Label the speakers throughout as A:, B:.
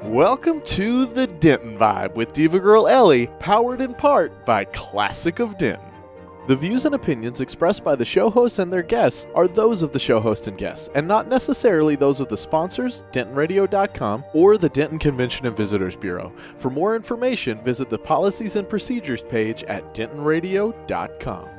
A: Welcome to the Denton Vibe with Diva Girl Ellie, powered in part by Classic of Denton. The views and opinions expressed by the show hosts and their guests are those of the show host and guests, and not necessarily those of the sponsors, DentonRadio.com, or the Denton Convention and Visitors Bureau. For more information, visit the Policies and Procedures page at DentonRadio.com.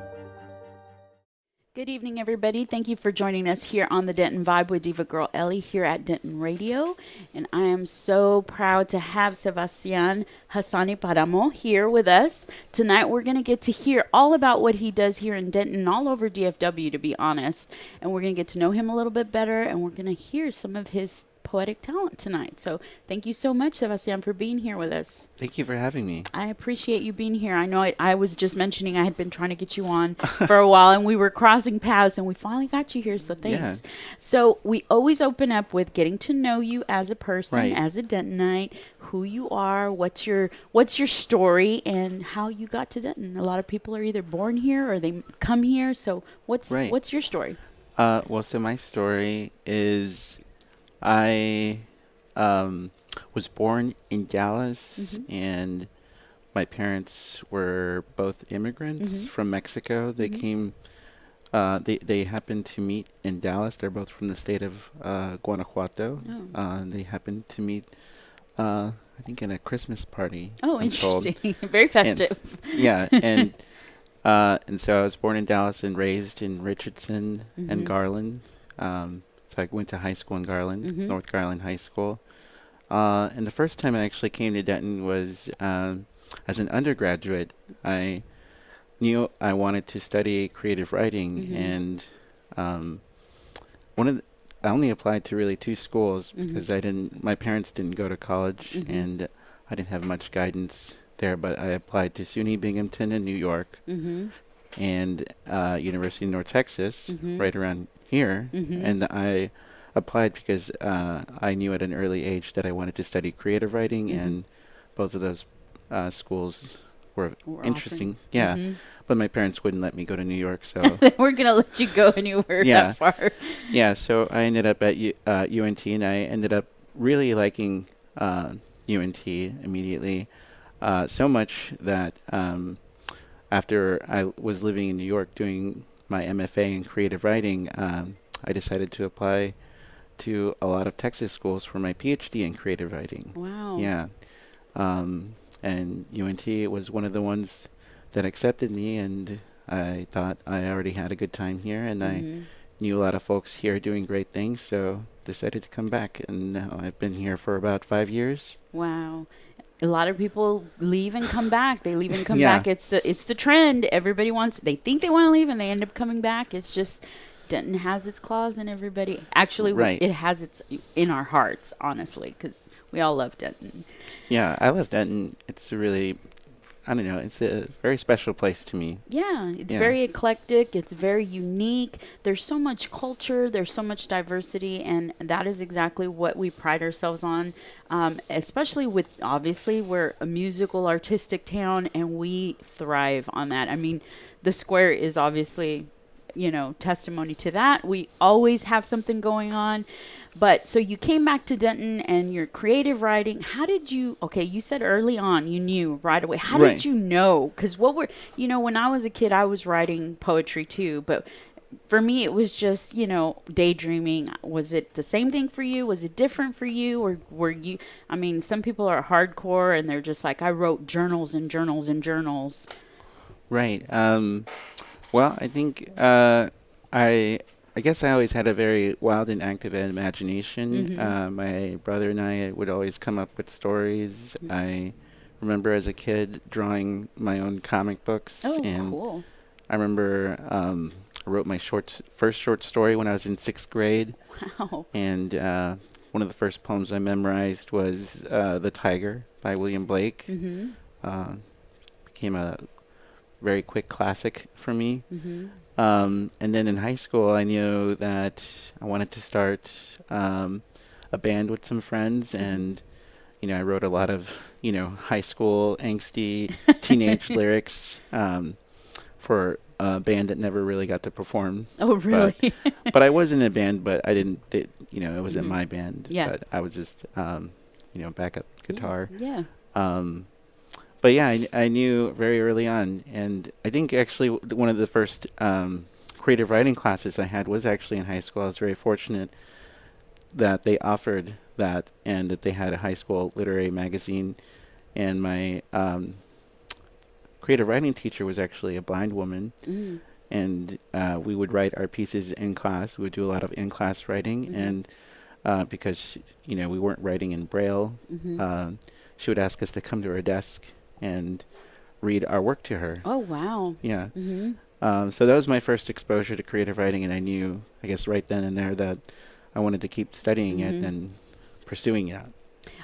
B: Good evening, everybody. Thank you for joining us here on the Denton Vibe with Diva Girl Ellie here at Denton Radio. And I am so proud to have Sebastian Hasani Páramo here with us. Tonight, we're going to get to hear all about what he does here in Denton, all over DFW, to be honest. And we're going to get to know him a little bit better, and we're going to hear some of his poetic talent tonight. So thank you so much, Sebastian, for being here with us.
C: Thank you for having me.
B: I appreciate you being here. I know I was just mentioning I had been trying to get you on for a while, and we were crossing paths, and we finally got you here, so thanks. Yeah. So we always open up with getting to know you as a person, as a Dentonite, who you are, what's your story, and how you got to Denton. A lot of people are either born here or they come here, so what's your story?
C: So my story is I was born in Dallas, and my parents were both immigrants from Mexico. They came, they happened to meet in Dallas. They're both from the state of Guanajuato. They happened to meet, I think, in a Christmas party.
B: Oh, interesting. Very festive.
C: And so I was born in Dallas and raised in Richardson and Garland. So I went to high school in Garland, North Garland High School. And the first time I actually came to Denton was as an undergraduate. I knew I wanted to study creative writing, and I only applied to really two schools because my parents didn't go to college, and I didn't have much guidance there. But I applied to SUNY Binghamton in New York, and University of North Texas, right around here, and I applied because I knew at an early age that I wanted to study creative writing, and both of those schools were interesting. But my parents wouldn't let me go to New York, so
B: they weren't going to let you go anywhere that far.
C: So I ended up at UNT, and I ended up really liking UNT immediately, so much that after I was living in New York doing my MFA in creative writing, I decided to apply to a lot of Texas schools for my PhD in creative writing.
B: Wow.
C: Yeah. And UNT was one of the ones that accepted me, and I thought I already had a good time here, and I knew a lot of folks here doing great things, so decided to come back, and now I've been here for about 5 years.
B: Wow. A lot of people leave and come back. They leave and come back. It's the trend. Everybody they think they want to leave, and they end up coming back. It's just Denton has its claws in everybody. Actually, it has its in our hearts, honestly, because we all love Denton.
C: Yeah, I love Denton. It's really, I don't know, it's a very special place to me.
B: Yeah, it's very eclectic. It's very unique. There's so much culture. There's so much diversity, and that is exactly what we pride ourselves on, especially with, obviously, we're a musical, artistic town, and we thrive on that. I mean, the Square is obviously, testimony to that. We always have something going on. But so you came back to Denton and your creative writing. How did you, you said early on you knew right away. How did you know? Because when I was a kid, I was writing poetry too. But for me, it was just, daydreaming. Was it the same thing for you? Was it different for you? Or were you, some people are hardcore and they're just like, I wrote journals and journals and journals.
C: Right. Well, I think I guess I always had a very wild and active imagination. My brother and I would always come up with stories. I remember as a kid drawing my own comic books.
B: Oh,
C: and
B: cool.
C: I remember I wrote my first short story when I was in 6th grade.
B: Wow.
C: And one of the first poems I memorized was The Tiger by William Blake. Became a very quick classic for me. And then in high school, I knew that I wanted to start a band with some friends, and I wrote a lot of high school angsty teenage lyrics for a band that never really got to perform.
B: Oh, really?
C: But I was in a band, but I didn't. It wasn't my band.
B: Yeah.
C: But I was just backup guitar.
B: Yeah.
C: But yeah, I knew very early on, and I think actually one of the first creative writing classes I had was actually in high school. I was very fortunate that they offered that, and that they had a high school literary magazine, and my creative writing teacher was actually a blind woman, and we would write our pieces in class. We would do a lot of in-class writing, and because we weren't writing in Braille, she would ask us to come to her desk and read our work to her.
B: Oh, wow.
C: Yeah. So that was my first exposure to creative writing, and I knew, I guess, right then and there that I wanted to keep studying it and pursuing it.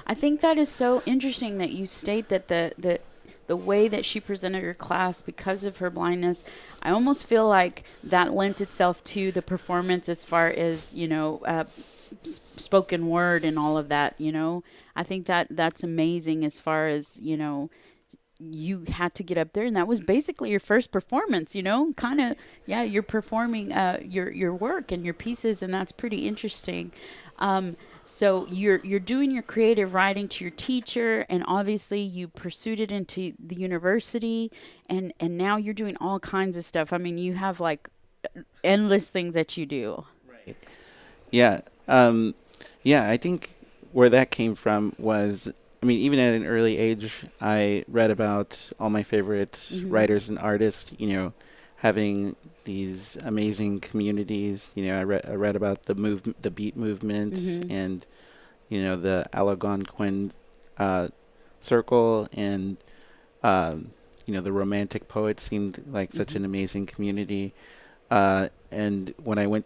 B: I think that is so interesting that you state that the way that she presented her class, because of her blindness, I almost feel like that lent itself to the performance as far as, spoken word and all of that, I think that's amazing as far as, you had to get up there, and that was basically your first performance, kind of, yeah, you're performing your work and your pieces, and that's pretty interesting. So you're doing your creative writing to your teacher, and obviously you pursued it into the university, and now you're doing all kinds of stuff. I mean, you have like endless things that you do.
C: Right. Yeah. I think where that came from was, even at an early age, I read about all my favorite writers and artists, having these amazing communities. I read about the beat movement, and, the Algonquin circle, and, the Romantic poets seemed like such an amazing community. And when I went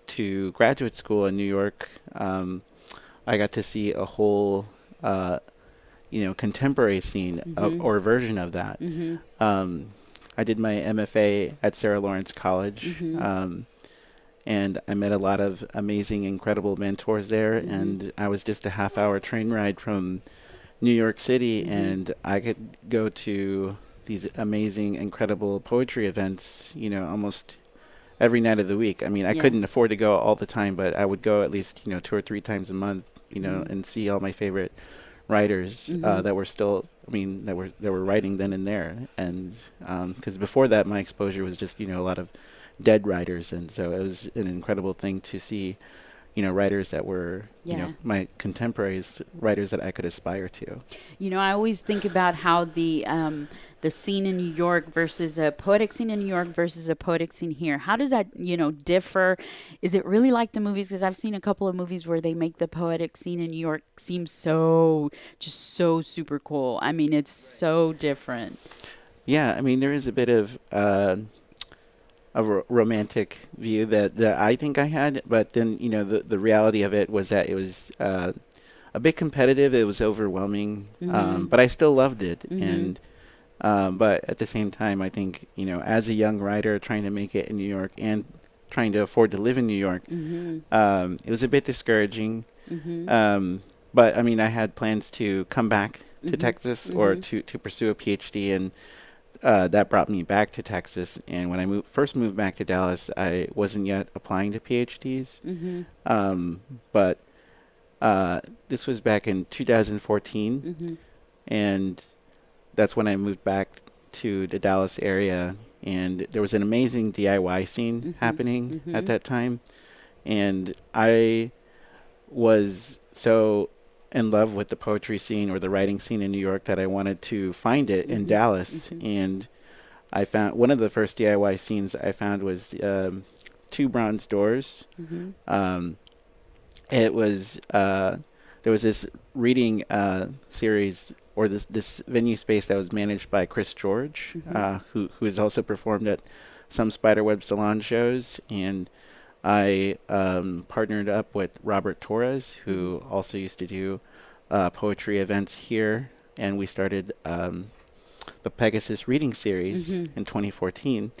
C: to graduate school in New York, I got to see a whole contemporary scene or version of that. I did my MFA at Sarah Lawrence College, and I met a lot of amazing, incredible mentors there, and I was just a half-hour train ride from New York City, and I could go to these amazing, incredible poetry events, almost every night of the week. I couldn't afford to go all the time, but I would go at least, 2 or 3 times a month, and see all my favorite writers that were still, that were writing then and there. And because before that, my exposure was just, a lot of dead writers, and so it was an incredible thing to see, writers that were, my contemporaries, writers that I could aspire to.
B: I always think about how the scene in New York versus a poetic scene in New York versus a poetic scene here. How does that, differ? Is it really like the movies? Because I've seen a couple of movies where they make the poetic scene in New York seem so super cool. It's so different.
C: Yeah, there is a bit of a romantic view that I think I had, but then, the reality of it was that it was a bit competitive. It was overwhelming, but I still loved it. And but at the same time, I think, as a young writer trying to make it in New York and trying to afford to live in New York, it was a bit discouraging. But I had plans to come back to Texas or to pursue a PhD, and that brought me back to Texas. And when I first moved back to Dallas, I wasn't yet applying to PhDs. But this was back in 2014, and that's when I moved back to the Dallas area, and there was an amazing DIY scene happening at that time, and I was so in love with the poetry scene or the writing scene in New York that I wanted to find it in Dallas. And I found one of the first DIY scenes I found was 2 bronze doors. It was there was this reading series, or this venue space that was managed by Chris George, who has also performed at some Spiderweb Salon shows. And I partnered up with Robert Torres, who also used to do poetry events here, and we started the Pegasus Reading Series in 2014.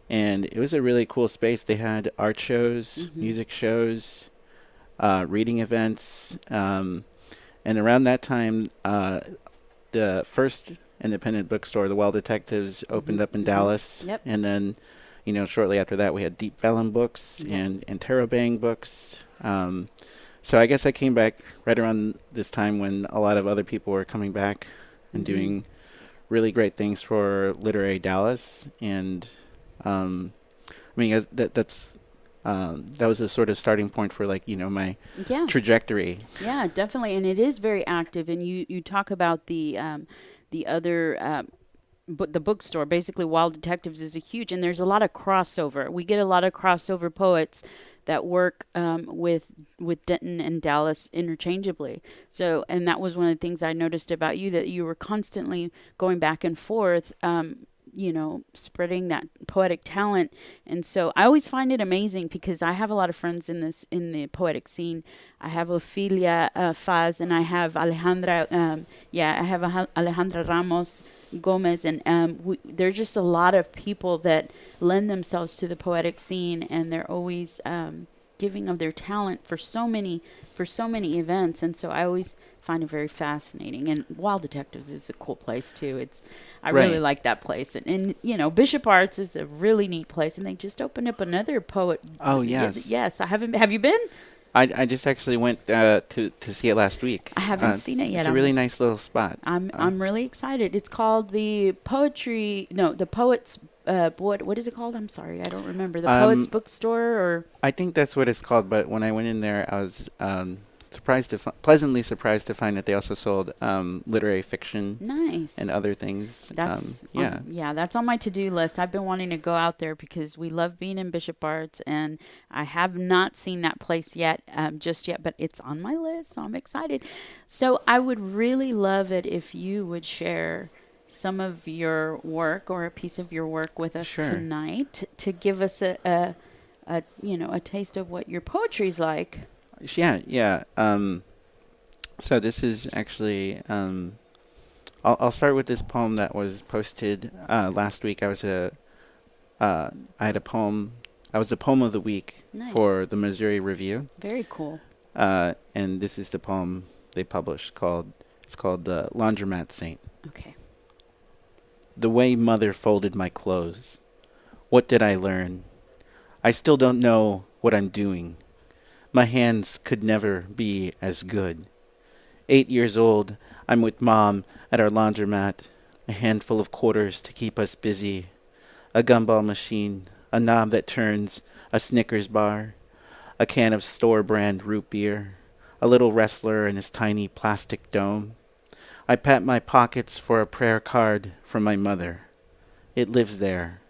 C: And it was a really cool space. They had art shows, music shows, reading events, and around that time, the first independent bookstore, the Well Detectives, opened up in Dallas. And then, shortly after that, we had Deep Vellum Books and Terabang Books. So I guess I came back right around this time when a lot of other people were coming back and doing really great things for Literary Dallas. And I mean, that was a sort of starting point for, like, my
B: Yeah.
C: trajectory.
B: Yeah, definitely, and it is very active. And you talk about the other but the bookstore. Basically, Wild Detectives is a huge, and there's a lot of crossover. We get a lot of crossover poets that work with Denton and Dallas interchangeably. So, and that was one of the things I noticed about you, that you were constantly going back and forth. Spreading that poetic talent. And so I always find it amazing because I have a lot of friends in the poetic scene. I have Ophelia Faz, and I have Alejandra. I have Alejandra Ramos Gomez, and there's just a lot of people that lend themselves to the poetic scene, and they're always giving of their talent for so many events. And so I always find it very fascinating. And Wild Detectives is a cool place too. I really
C: Right.
B: like that place. And Bishop Arts is a really neat place, and they just opened up another poet.
C: Oh, yes.
B: Yes, I haven't. Have you been?
C: I just actually went to see it last week.
B: I haven't seen it yet.
C: It's a really nice little spot.
B: I'm really excited. It's called the Poets. What is it called? I'm sorry, I don't remember. The Poets Bookstore, or
C: I think that's what it's called. But when I went in there, I was pleasantly surprised to find that they also sold literary fiction
B: nice.
C: and other things.
B: That's
C: Yeah.
B: that's on my to-do list. I've been wanting to go out there because we love being in Bishop Arts, and I have not seen that place yet, just yet, but it's on my list, so I'm excited. So I would really love it if you would share some of your work or a piece of your work with us
C: Sure.
B: tonight to give us a taste of what your poetry's like.
C: Yeah. So this is actually. I'll start with this poem that was posted last week. I had a poem. I was the poem of the week
B: Nice.
C: for the Missouri Review.
B: Very cool.
C: And this is the poem they published it's called the Laundromat Saint.
B: Okay.
C: The way mother folded my clothes. What did I learn? I still don't know what I'm doing. My hands could never be as good. 8 years old, I'm with Mom at our laundromat. A handful of quarters to keep us busy. A gumball machine, a knob that turns, a Snickers bar, a can of store-brand root beer, a little wrestler in his tiny plastic dome. I pat my pockets for a prayer card from my mother. It lives there.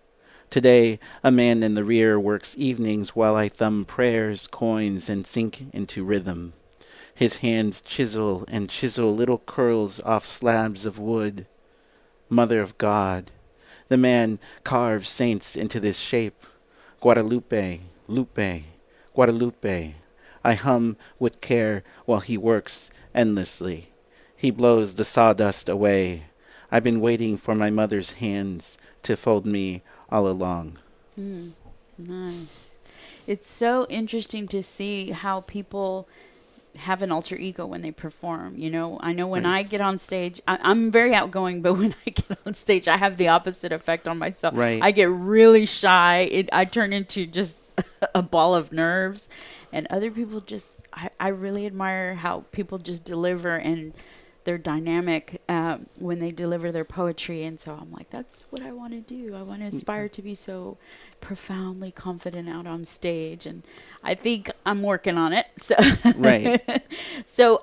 C: Today, a man in the rear works evenings while I thumb prayers, coins, and sink into rhythm. His hands chisel and chisel little curls off slabs of wood. Mother of God, the man carves saints into this shape. Guadalupe, Lupe, Guadalupe. I hum with care while he works endlessly. He blows the sawdust away. I've been waiting for my mother's hands to fold me all along.
B: Nice. It's so interesting to see how people have an alter ego when they perform. I know when I get on stage, I'm very outgoing, but when I get on stage, I have the opposite effect on myself.
C: Right.
B: I get really shy. I turn into just a ball of nerves. And other people I really admire how people just deliver, and they're dynamic when they deliver their poetry. And so I'm like, that's what I want to do. I want to aspire to be so profoundly confident out on stage, and I think I'm working on it. So
C: Right.
B: So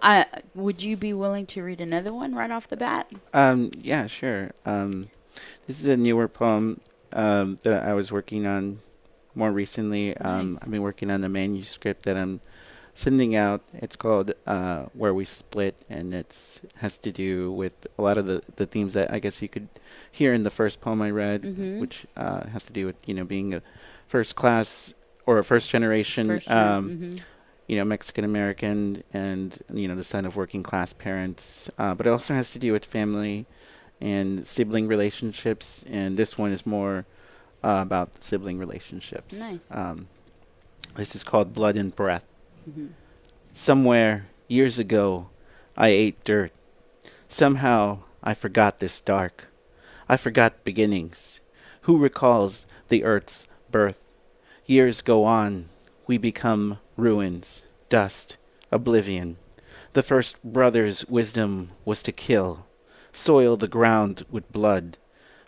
B: would you be willing to read another one right off the bat?
C: Yeah, sure. This is a newer poem that I was working on more recently.
B: Nice.
C: I've been working on a manuscript that I'm sending out. It's called Where We Split, and has to do with a lot of the themes that I guess you could hear in the first poem I read, which has to do with being a first class or a first generation Mexican American, and the son of working class parents. But it also has to do with family and sibling relationships, and this one is more about sibling relationships.
B: Nice.
C: This is called Blood and Breath. Somewhere, years ago, I ate dirt. Somehow, I forgot this dark. I forgot beginnings. Who recalls the earth's birth? Years go on. We become ruins, dust, Oblivion. The first brother's wisdom was to kill, soil the ground with blood.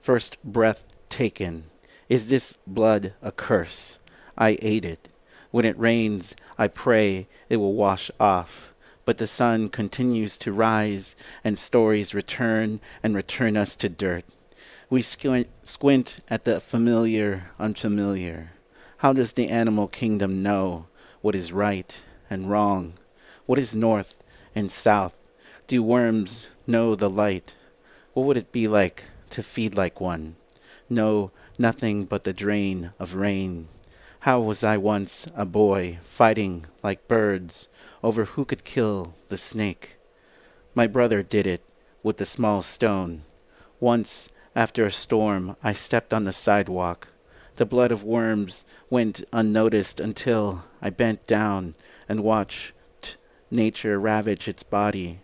C: First breath taken. Is this blood a curse? I ate it. When it rains, I pray it will wash off. But the sun continues to rise, and stories return and return us to dirt. We squint at the familiar, unfamiliar. How does the animal kingdom know what is right and wrong? What is north and south? Do worms know the light? What would it be like to feed like one? Know nothing but the drain of rain. How was I once a boy fighting like birds over who could kill the snake? My brother did it with a small stone. Once, after a storm, I stepped on the sidewalk. The blood of worms went unnoticed until I bent down and watched nature ravage its body.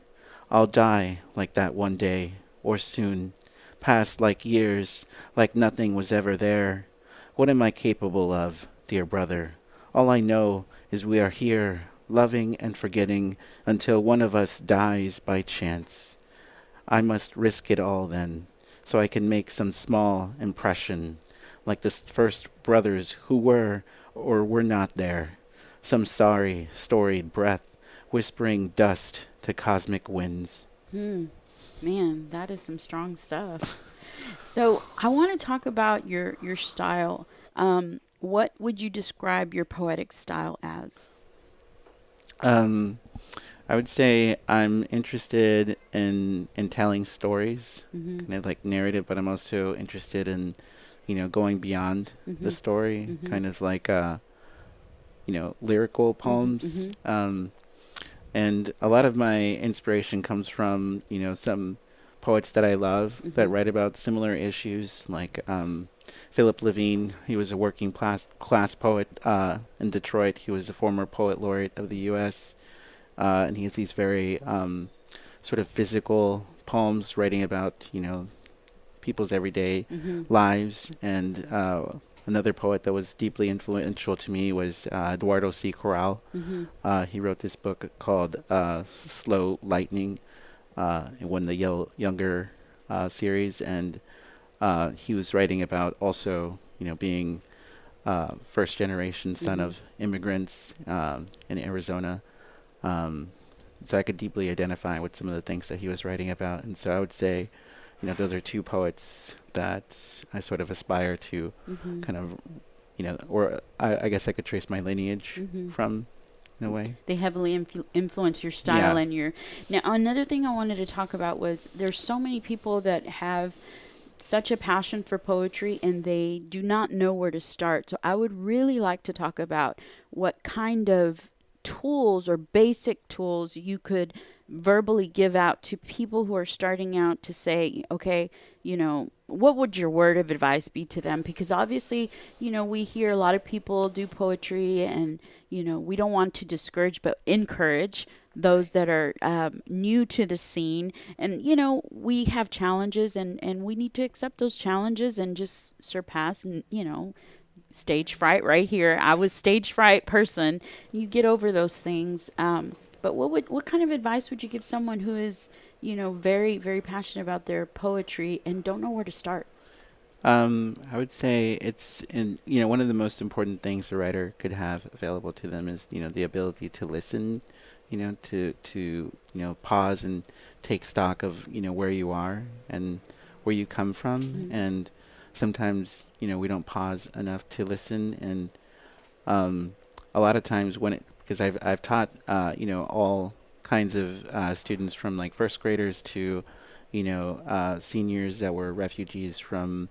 C: I'll die like that one day, or soon. Pass like years, like nothing was ever there. What am I capable of, dear brother? All I know is we are here, loving and forgetting until one of us dies by chance. I must risk it all then, so I can make some small impression, like the first brothers who were or were not there. Some sorry, storied breath, whispering dust to cosmic winds.
B: Man, that is some strong stuff. So I want to talk about your style. What would you describe your poetic style as?
C: Um, I would say I'm interested in telling stories,
B: Mm-hmm.
C: kind of like narrative, but I'm also interested in, going beyond the
B: Mm-hmm.
C: story,
B: Mm-hmm.
C: kind of like, lyrical poems.
B: Mm-hmm.
C: And a lot of my inspiration comes from, some poets that I love that
B: Mm-hmm.
C: write about similar issues, like Philip Levine. He was a working class poet in Detroit. He was a former poet laureate of the U.S. And he has these very sort of physical poems writing about, people's everyday
B: Mm-hmm.
C: lives. And another poet that was deeply influential to me was Eduardo C. Corral.
B: Mm-hmm.
C: He wrote this book called Slow Lightning. It won the Younger series, and he was writing about also, being first generation son
B: Mm-hmm.
C: of immigrants in Arizona. Um, so I could deeply identify with some of the things that he was writing about, and so I would say, those are two poets that I sort of aspire to
B: Mm-hmm.
C: kind of, or I guess I could trace my lineage
B: Mm-hmm.
C: from, in a way.
B: They heavily influence your style
C: Yeah.
B: and your. Now, another thing I wanted to talk about was there's so many people that have such a passion for poetry and they do not know where to start. So I would really like to talk about what kind of tools or basic tools you could verbally give out to people who are starting out to say, okay, what would your word of advice be to them? Because obviously, we hear a lot of people do poetry and, we don't want to discourage, but encourage those that are new to the scene. And, we have challenges and we need to accept those challenges and just surpass and, stage fright right here. I was stage fright person. You get over those things. But what kind of advice would you give someone who is, very, very passionate about their poetry and don't know where to start?
C: I would say it's one of the most important things a writer could have available to them is, the ability to listen, to pause and take stock of, where you are and where you come from.
B: Mm-hmm.
C: And sometimes, we don't pause enough to listen. And a lot of times because I've taught, all kinds of students from like first graders to, seniors that were refugees from,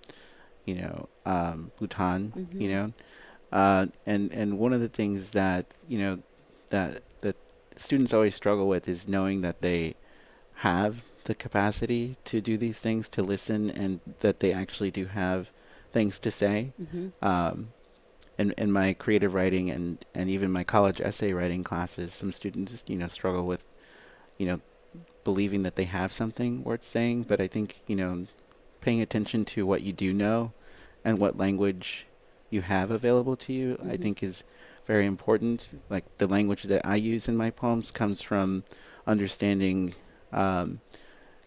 C: Bhutan,
B: Mm-hmm.
C: and one of the things that that students always struggle with is knowing that they have the capacity to do these things, to listen, and that they actually do have things to say.
B: Mm-hmm.
C: In my creative writing and even my college essay writing classes, some students, struggle with, you know, believing that they have something worth saying. But I think, paying attention to what you do know and what language you have available to you, I
B: Mm-hmm.
C: think is very important. Like the language that I use in my poems comes from understanding, um,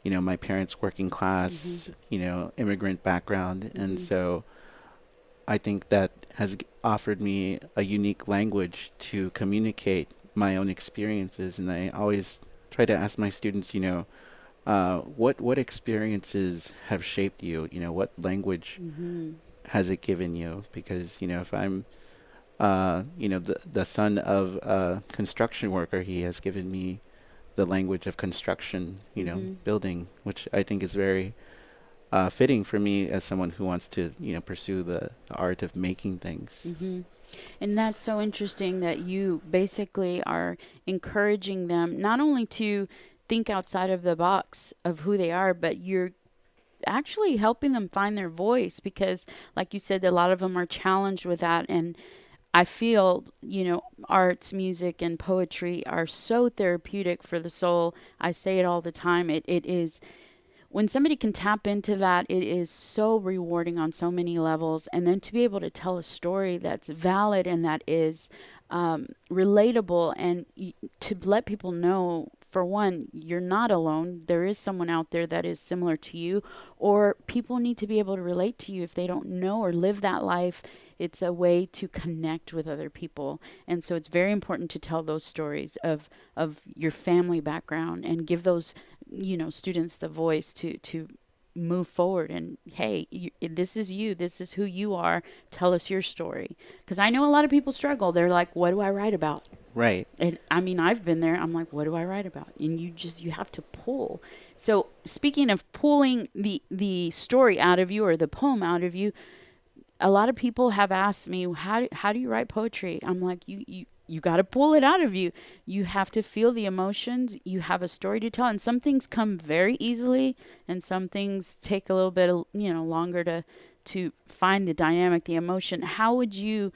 C: my parents' working
B: Mm-hmm.
C: class, immigrant background, and
B: Mm-hmm.
C: so I think that has offered me a unique language to communicate my own experiences. And I always try to ask my students, what experiences have shaped you? What language
B: Mm-hmm.
C: has it given you? Because if I'm, the son of a construction worker, he has given me the language of construction,
B: Mm-hmm.
C: building, which I think is very fitting for me as someone who wants to, pursue the art of making things.
B: Mm-hmm. And that's so interesting that you basically are encouraging them not only to think outside of the box of who they are, but you're actually helping them find their voice because, like you said, a lot of them are challenged with that. And I feel, arts, music, and poetry are so therapeutic for the soul. I say it all the time. It is when somebody can tap into that, it is so rewarding on so many levels. And then to be able to tell a story that's valid and that is relatable, and to let people know, for one, you're not alone. There is someone out there that is similar to you, or people need to be able to relate to you if they don't know or live that life. It's a way to connect with other people. And so it's very important to tell those stories of your family background and give those students the voice to move forward. And hey, this is you, this is who you are, tell us your story. Because I know a lot of people struggle. They're like, what do I write about?
C: Right.
B: And I mean, I've been there. I'm like, what do I write about? And you have to pull. So speaking of pulling the story out of you or the poem out of you, a lot of people have asked me, how do you write poetry? I'm like, you got to pull it out of you. You have to feel the emotions. You have a story to tell, and some things come very easily, and some things take a little bit, longer to find the dynamic, the emotion. How do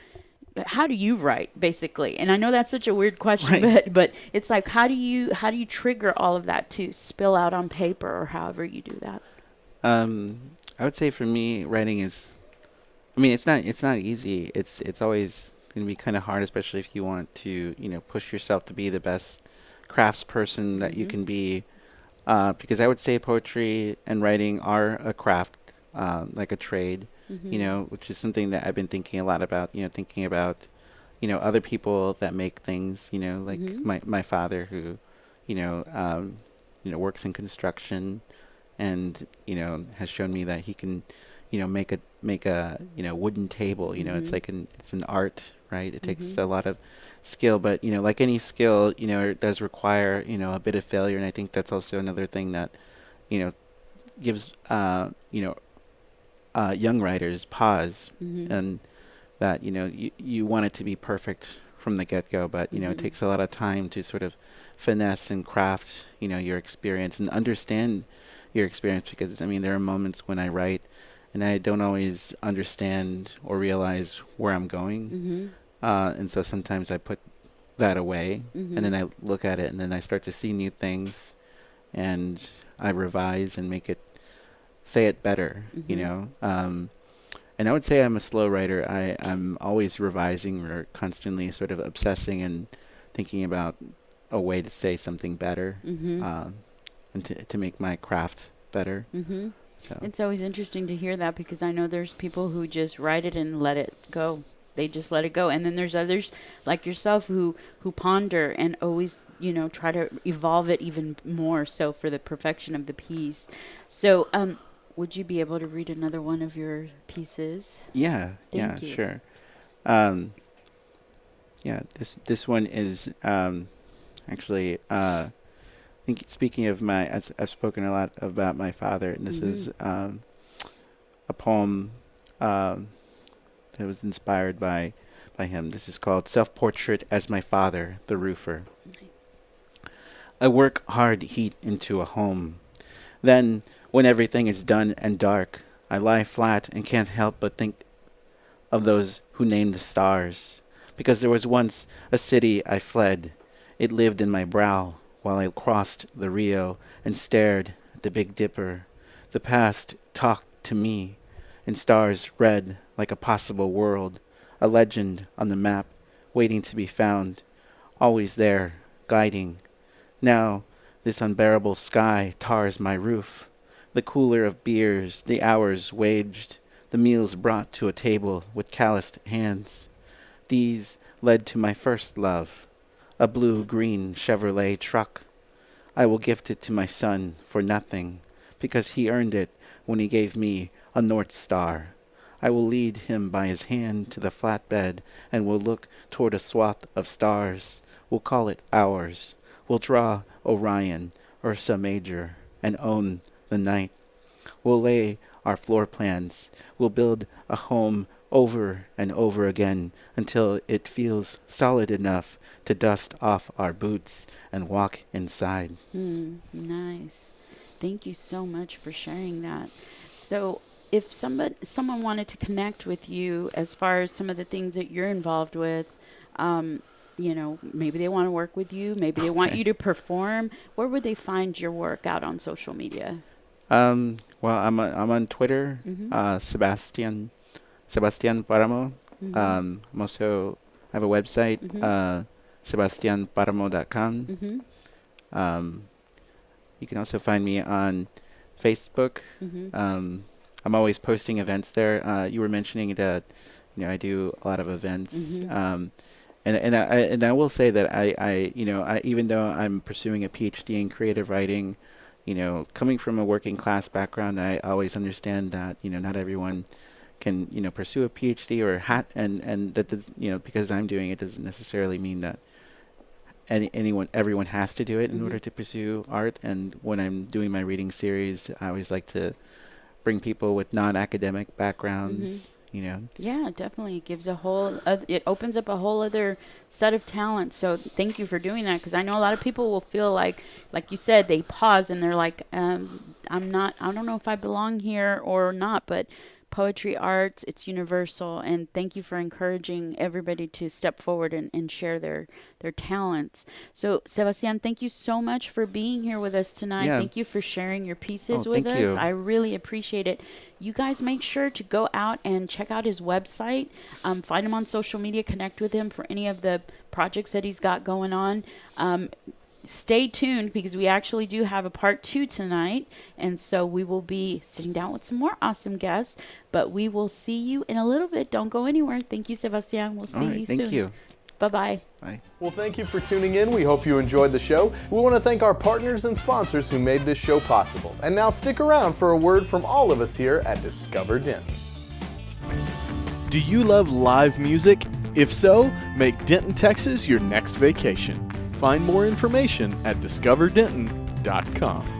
B: you write, basically? And I know that's such a weird question,
C: Right.
B: but it's like, how do you trigger all of that to spill out on paper or however you do that?
C: I would say for me, writing is. I mean, it's not easy. It's always going to be kind of hard, especially if you want to, push yourself to be the best craftsperson that you
B: Mm-hmm.
C: can be. Because I would say poetry and writing are a craft, like a trade,
B: Mm-hmm.
C: which is something that I've been thinking a lot about. Thinking about, other people that make things. Like
B: Mm-hmm.
C: my father who, works in construction and has shown me that he can make a wooden table. It's
B: Mm-hmm.
C: like it's an art, right? It
B: Mm-hmm.
C: takes a lot of skill, but like any skill, it does require a bit of failure. And I think that's also another thing that you know gives young writers pause,
B: Mm-hmm.
C: and that you want it to be perfect from the get-go, but it
B: Mm-hmm.
C: takes a lot of time to sort of finesse and craft your experience and understand your experience. Because I mean, there are moments when I write and I don't always understand or realize where I'm going,
B: Mm-hmm.
C: and so sometimes I put that away, and
B: Mm-hmm.
C: then I look at it and then I start to see new things, and I revise and make it say it better.
B: Mm-hmm.
C: And I would say I'm a slow writer. I'm always revising or constantly sort of obsessing and thinking about a way to say something better,
B: Mm-hmm.
C: um, and to make my craft better.
B: Mm-hmm.
C: So,
B: It's always interesting to hear that because I know there's people who just write it and let it go. They just let it go. And then there's others like yourself who ponder and always, try to evolve it even more so for the perfection of the piece. So, would you be able to read another one of your pieces?
C: yeah, yeah,
B: Thank you.
C: sure. Um, yeah, this one is actually. I think speaking of I've spoken a lot about my father, and this
B: Mm-hmm.
C: is a poem um, that was inspired by him. This is called "Self-Portrait as My Father, the Roofer."
B: Nice.
C: I work hard heat into a home. Then, when everything is done and dark, I lie flat and can't help but think of those who named the stars. Because there was once a city I fled. It lived in my brow while I crossed the Rio and stared at the Big Dipper. The past talked to me, and stars read like a possible world, a legend on the map waiting to be found, always there, guiding. Now this unbearable sky tars my roof, the cooler of beers, the hours waged, the meals brought to a table with calloused hands. These led to my first love, a blue-green Chevrolet truck. I will gift it to my son for nothing, because he earned it when he gave me a North Star. I will lead him by his hand to the flatbed and will look toward a swath of stars. We'll call it ours. We'll draw Orion, Ursa Major, and own the night. We'll lay our floor plans. We'll build a home over and over again until it feels solid enough to dust off our boots and walk inside.
B: Nice. Thank you so much for sharing that. So if someone wanted to connect with you as far as some of the things that you're involved with, maybe they want to work with you, maybe they want you to perform, where would they find your work out on social media?
C: Well, I'm on Twitter, Sebastian Páramo. I'm also, I have a website, sebastianparamo.com. You can also find me on Facebook. I'm always posting events there. You were mentioning that, I do a lot of events. And I will say that I even though I'm pursuing a PhD in creative writing, coming from a working class background, I always understand that, not everyone can, pursue a PhD or and that, because I'm doing it doesn't necessarily mean that everyone has to do it in order to pursue art. And when I'm doing my reading series, I always like to bring people with non-academic backgrounds,
B: Yeah, definitely. It gives it opens up a whole other set of talents. So thank you for doing that, because I know a lot of people will feel like you said, they pause and they're like, I don't know if I belong here or not, but poetry, arts, it's universal. And thank you for encouraging everybody to step forward and share their talents. So Sebastian, thank you so much for being here with us tonight.
C: Yeah.
B: Thank you for sharing your pieces with
C: thank
B: us.
C: you.
B: I really appreciate it. You guys make sure to go out and check out his website. Find him on social media, connect with him for any of the projects that he's got going on. Stay tuned, because we actually do have a part 2 tonight, and so we will be sitting down with some more awesome guests, but we will see you in a little bit. Don't go anywhere. Thank you, Sebastian. We'll see you soon.
C: Thank you.
B: Bye-bye.
C: Bye.
A: Well, thank you for tuning in. We hope you enjoyed the show. We want to thank our partners and sponsors who made this show possible. And now stick around for a word from all of us here at Discover Denton. Do you love live music? If so, make Denton, Texas your next vacation. Find more information at discoverdenton.com.